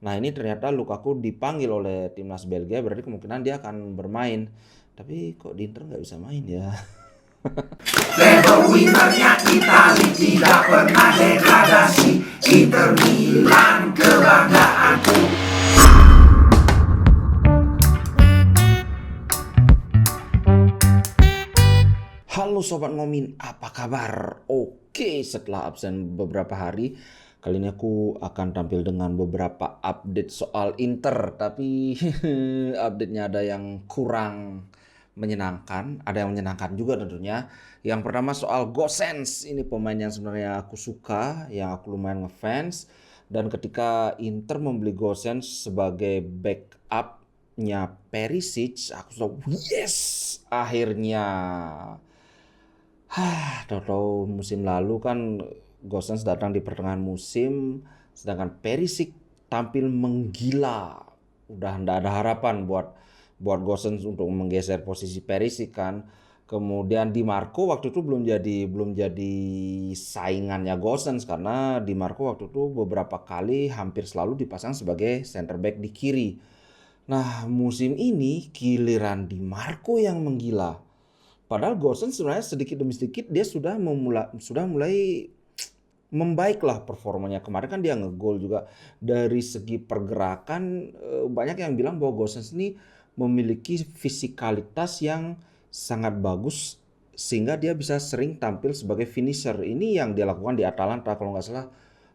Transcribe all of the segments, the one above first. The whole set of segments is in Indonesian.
Nah ini ternyata Lukaku dipanggil oleh timnas Belgia, berarti kemungkinan dia akan bermain. Tapi kok di Inter nggak bisa main ya? Level winnernya Itali tidak pernah degradasi. Inter Milan kebanggaanku. Halo Sobat Ngomin, apa kabar? Oke, setelah absen beberapa hari, kali ini aku akan tampil dengan beberapa update soal Inter. Tapi update-nya ada yang kurang menyenangkan, ada yang menyenangkan juga tentunya. Yang pertama soal Gosens, ini pemain yang sebenarnya aku suka, yang aku lumayan ngefans. Dan ketika Inter membeli Gosens sebagai backupnya Perisic, aku sudah yes, akhirnya. Tahu-tahu musim lalu kan Gosens datang di pertengahan musim, sedangkan Perisic tampil menggila. Udah ndak ada harapan buat Gosens untuk menggeser posisi Perisic kan. Kemudian Di Marco waktu itu belum jadi saingannya Gosens karena Di Marco waktu itu beberapa kali hampir selalu dipasang sebagai center back di kiri. Nah, musim ini giliran Di Marco yang menggila. Padahal Gosens sebenarnya sedikit demi sedikit dia sudah mulai membaiklah performanya. Kemarin kan dia ngegol juga. Dari segi pergerakan banyak yang bilang bahwa Gosens ini memiliki fisikalitas yang sangat bagus sehingga dia bisa sering tampil sebagai finisher. Ini yang dia lakukan di Atalanta kalau nggak salah.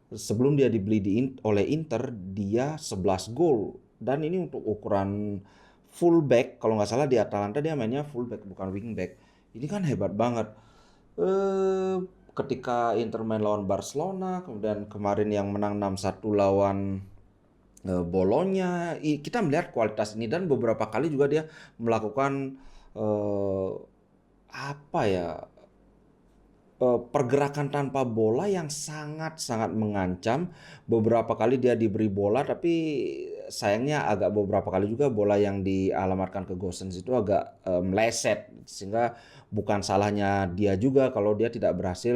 Sebelum dia dibeli oleh Inter, dia 11 gol. Dan ini untuk ukuran fullback, kalau nggak salah di Atalanta dia mainnya fullback bukan wingback. Ini kan hebat banget. Eh, Ketika Inter main lawan Barcelona, kemudian kemarin yang menang 6-1 lawan Bolonya, kita melihat kualitas ini dan beberapa kali juga dia melakukan eh, apa ya pergerakan tanpa bola yang sangat-sangat mengancam. Beberapa kali dia diberi bola tapi sayangnya agak beberapa kali juga bola yang dialamatkan ke Gosens itu agak meleset sehingga bukan salahnya dia juga kalau dia tidak berhasil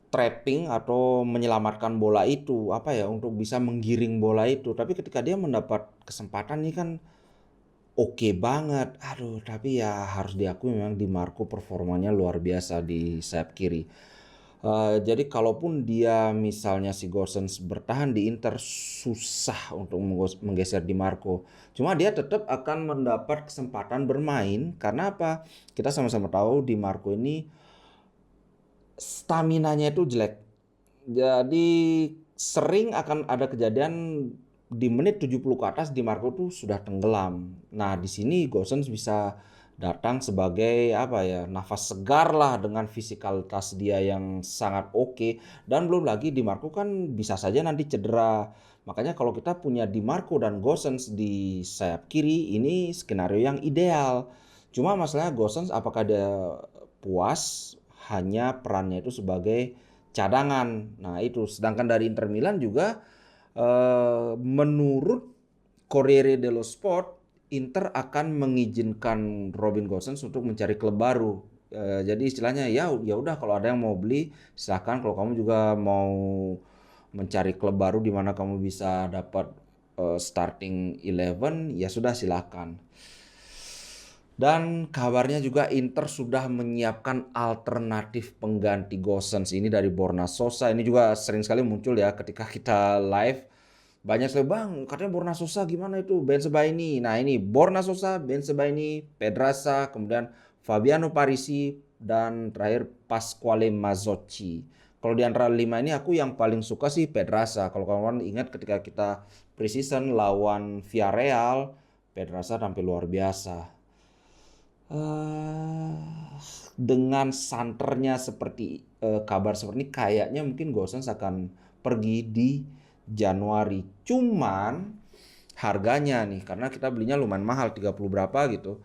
trapping atau menyelamatkan bola itu untuk bisa menggiring bola itu. Tapi ketika dia mendapat kesempatan ini kan oke banget. Aduh, tapi ya harus diakui memang Di Marco performanya luar biasa di sayap kiri. Jadi kalaupun dia misalnya si Gosens bertahan di Inter susah untuk menggeser Di Marco. Cuma dia tetap akan mendapat kesempatan bermain karena apa? Kita sama-sama tahu Di Marco ini staminanya itu jelek. Jadi sering akan ada kejadian di menit 70 ke atas Di Marco tuh sudah tenggelam. Nah, di sini Gosens bisa datang sebagai nafas segar lah dengan fisikalitas dia yang sangat oke. Dan belum lagi Di Marco kan bisa saja nanti cedera. Makanya kalau kita punya Di Marco dan Gosens di sayap kiri ini skenario yang ideal. Cuma masalahnya Gosens apakah dia puas hanya perannya itu sebagai cadangan. Nah itu, sedangkan dari Inter Milan juga menurut Corriere dello Sport, Inter akan mengizinkan Robin Gosens untuk mencari klub baru. Jadi istilahnya ya udah kalau ada yang mau beli silakan, kalau kamu juga mau mencari klub baru di mana kamu bisa dapat starting 11 ya sudah silakan. Dan kabarnya juga Inter sudah menyiapkan alternatif pengganti Gosens ini dari Borna Sosa. Ini juga sering sekali muncul ya ketika kita live. Banyak sekali, bang katanya Borna Sosa gimana itu, Ben Sebaini. Nah ini Borna Sosa, Ben Sebaini, Pedraza, kemudian Fabiano Parisi, dan terakhir Pasquale Mazzocchi. Kalau di antara 5 ini aku yang paling suka sih Pedraza. Kalau kawan-kawan ingat ketika kita preseason lawan Villarreal, Pedraza tampil luar biasa. eh dengan santernya seperti kabar seperti ini kayaknya mungkin Gosens akan pergi di Januari. Cuman harganya nih karena kita belinya lumayan mahal 30 berapa gitu.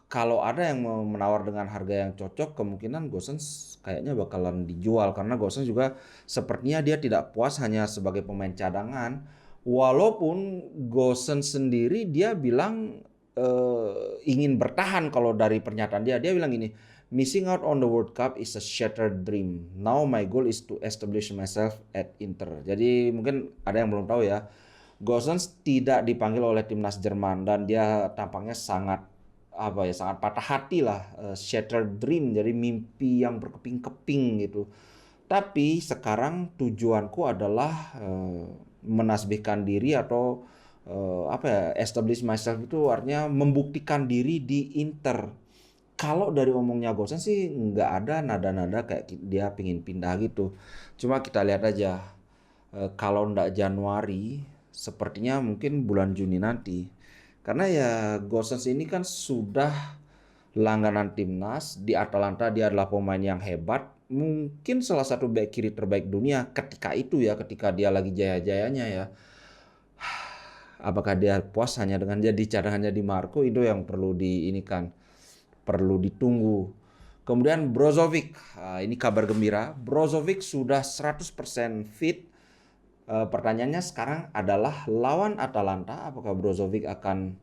Kalau ada yang mau menawar dengan harga yang cocok kemungkinan Gosens kayaknya bakalan dijual karena Gosens juga sepertinya dia tidak puas hanya sebagai pemain cadangan. Walaupun Gosens sendiri dia bilang ingin bertahan. Kalau dari pernyataan dia bilang gini, Missing out on the World Cup is a shattered dream. Now my goal is to establish myself at Inter. Jadi mungkin ada yang belum tahu ya. Gosens tidak dipanggil oleh timnas Jerman dan dia tampaknya sangat sangat patah hati lah, shattered dream, jadi mimpi yang berkeping-keping gitu. Tapi sekarang tujuanku adalah menasbihkan diri atau establish myself, itu artinya membuktikan diri di Inter. Kalau dari omongnya Gosens sih nggak ada nada-nada kayak dia pingin pindah gitu. Cuma kita lihat aja, kalau nggak Januari, sepertinya mungkin bulan Juni nanti. Karena ya Gosens ini kan sudah langganan timnas, di Atalanta dia adalah pemain yang hebat. Mungkin salah satu bek kiri terbaik dunia ketika itu ya, ketika dia lagi jaya-jayanya ya. Apakah dia puas hanya dengan jadi cadangannya di Marco? Itu yang perlu perlu ditunggu. Kemudian Brozovic, ini kabar gembira. Brozovic sudah 100% fit. Pertanyaannya sekarang adalah lawan Atalanta, apakah Brozovic akan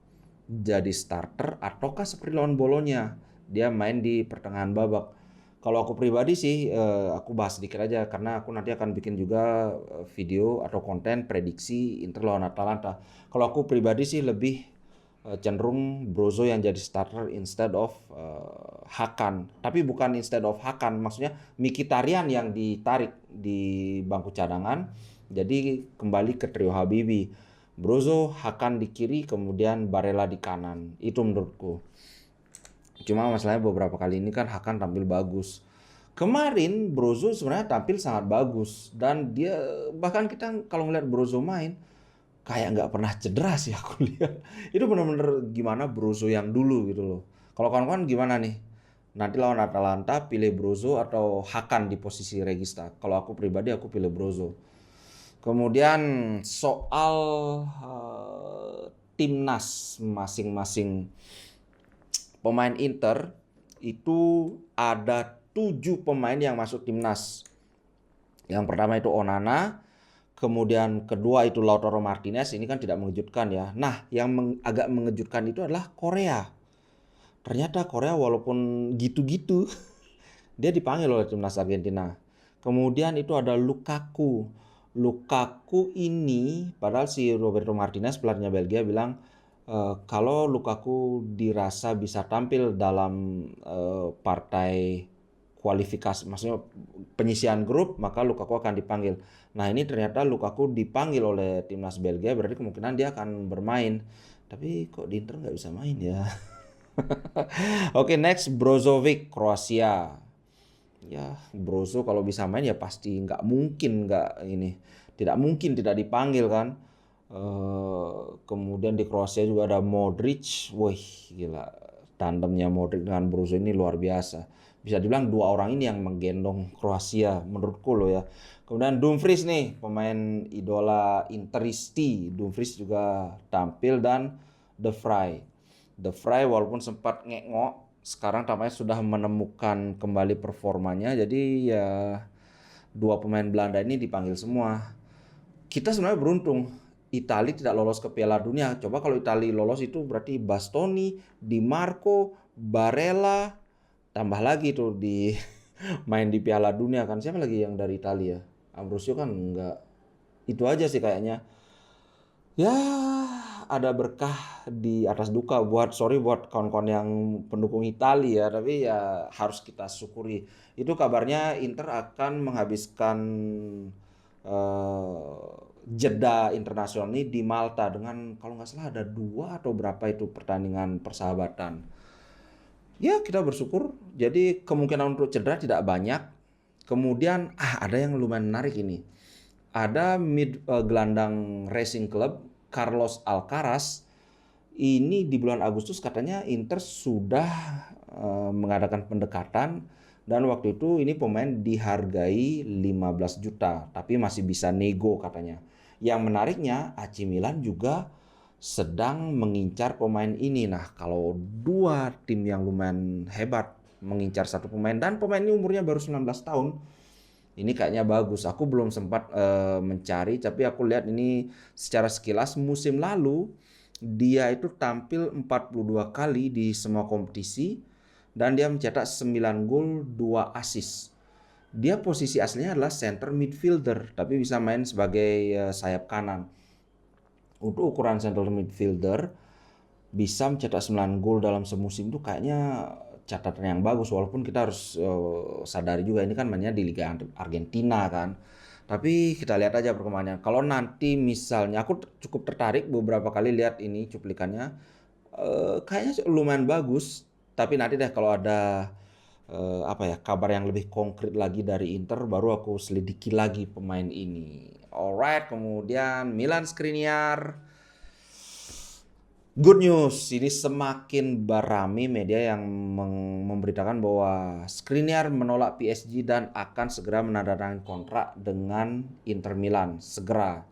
jadi starter ataukah seperti lawan Bolonya, dia main di pertengahan babak. Kalau aku pribadi sih, aku bahas sedikit aja karena aku nanti akan bikin juga video atau konten prediksi Inter lawan Atalanta. Kalau aku pribadi sih lebih cenderung Brozo yang jadi starter instead of Hakan. Tapi bukan instead of Hakan, maksudnya Mkhitaryan yang ditarik di bangku cadangan. Jadi kembali ke trio Habibi. Brozo, Hakan di kiri, kemudian Barella di kanan. Itu menurutku. Cuma masalahnya beberapa kali ini kan Hakan tampil bagus. Kemarin Brozo sebenarnya tampil sangat bagus. Dan dia, bahkan kita kalau ngeliat Brozo main, kayak nggak pernah cedera sih aku lihat. Itu benar-benar gimana Brozo yang dulu gitu loh. Kalau kawan-kawan gimana nih? Nanti lawan Atalanta pilih Brozo atau Hakan di posisi Regista? Kalau aku pribadi aku pilih Brozo. Kemudian soal timnas masing-masing pemain Inter, itu ada 7 pemain yang masuk timnas. Yang pertama itu Onana. Kemudian kedua itu Lautaro Martinez, ini kan tidak mengejutkan ya. Nah, yang agak mengejutkan itu adalah Korea. Ternyata Korea walaupun gitu-gitu, dia dipanggil oleh timnas Argentina. Kemudian itu ada Lukaku. Lukaku ini, padahal si Roberto Martinez, pelatihnya Belgia, bilang kalau Lukaku dirasa bisa tampil dalam partai kualifikasi, maksudnya penyisian grup, maka Lukaku akan dipanggil. Nah ini ternyata Lukaku dipanggil oleh timnas Belgia, berarti kemungkinan dia akan bermain. Tapi kok di Inter nggak bisa main ya? Oke, next Brozovic, Kroasia. Ya Brozo kalau bisa main ya pasti tidak mungkin tidak dipanggil kan. Kemudian di Kroasia juga ada Modric. Wih gila, tandemnya Modric dengan Brozo ini luar biasa. Bisa dibilang dua orang ini yang menggendong Kroasia menurutku loh ya. Kemudian Dumfries nih, pemain idola Interisti. Dumfries juga tampil dan De Vrij walaupun sempat ngek-ngok, sekarang tampaknya sudah menemukan kembali performanya. Jadi ya dua pemain Belanda ini dipanggil semua. Kita sebenarnya beruntung, Italia tidak lolos ke Piala Dunia. Coba kalau Italia lolos itu berarti Bastoni, Di Marco, Barella, tambah lagi tuh di main di Piala Dunia kan. Siapa lagi yang dari Italia? Ambrosio kan enggak. Itu aja sih kayaknya. Ya ada berkah di atas duka buat kawan-kawan yang pendukung Italia ya, tapi ya harus kita syukuri. Itu kabarnya Inter akan menghabiskan jeda internasional ini di Malta dengan kalau nggak salah ada 2 atau berapa itu pertandingan persahabatan. Ya kita bersyukur. Jadi kemungkinan untuk cedera tidak banyak. Kemudian ada yang lumayan menarik ini. Ada gelandang Racing Club Carlos Alcaraz. Ini di bulan Agustus katanya Inter sudah mengadakan pendekatan, dan waktu itu ini pemain dihargai 15 juta, tapi masih bisa nego katanya. Yang menariknya AC Milan juga sedang mengincar pemain ini. Nah, kalau dua tim yang lumayan hebat mengincar satu pemain dan pemain ini umurnya baru 19 tahun, ini kayaknya bagus. Aku belum sempat mencari, tapi aku lihat ini secara sekilas musim lalu dia itu tampil 42 kali di semua kompetisi dan dia mencetak 9 gol, 2 assist. Dia posisi aslinya adalah center midfielder, tapi bisa main sebagai sayap kanan. Untuk ukuran center midfielder, bisa mencetak 9 gol dalam semusim itu kayaknya catatan yang bagus, walaupun kita harus sadari juga ini kan mainnya di Liga Argentina kan. Tapi kita lihat aja perkembangannya. Kalau nanti misalnya aku cukup tertarik beberapa kali lihat ini cuplikannya, kayaknya lumayan bagus. Tapi nanti deh kalau ada kabar yang lebih konkret lagi dari Inter, baru aku selidiki lagi pemain ini. Alright, kemudian Milan Skriniar. Good news, ini semakin berami media yang memberitakan bahwa Skriniar menolak PSG dan akan segera menandatangani kontrak dengan Inter Milan. Segera.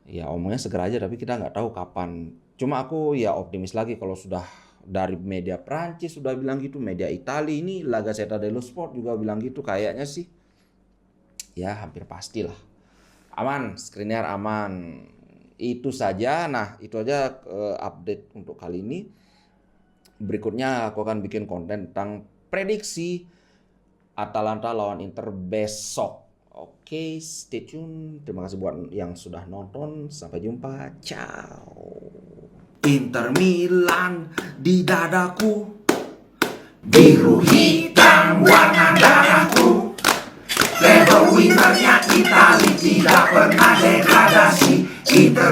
Ya omongnya segera aja, tapi kita nggak tahu kapan. Cuma aku ya optimis lagi kalau sudah dari media Prancis sudah bilang gitu, media Italia ini La Gazzetta dello Sport juga bilang gitu, kayaknya sih. Ya hampir pastilah. Aman, Skriniar aman. Itu saja. Nah, itu aja update untuk kali ini. Berikutnya aku akan bikin konten tentang prediksi Atalanta lawan Inter besok. Oke, stay tune. Terima kasih buat yang sudah nonton. Sampai jumpa. Ciao. Inter Milan di dadaku, biru hitam warna darahku. Treble winnernya Italia, tidak pernah degradasi. Inter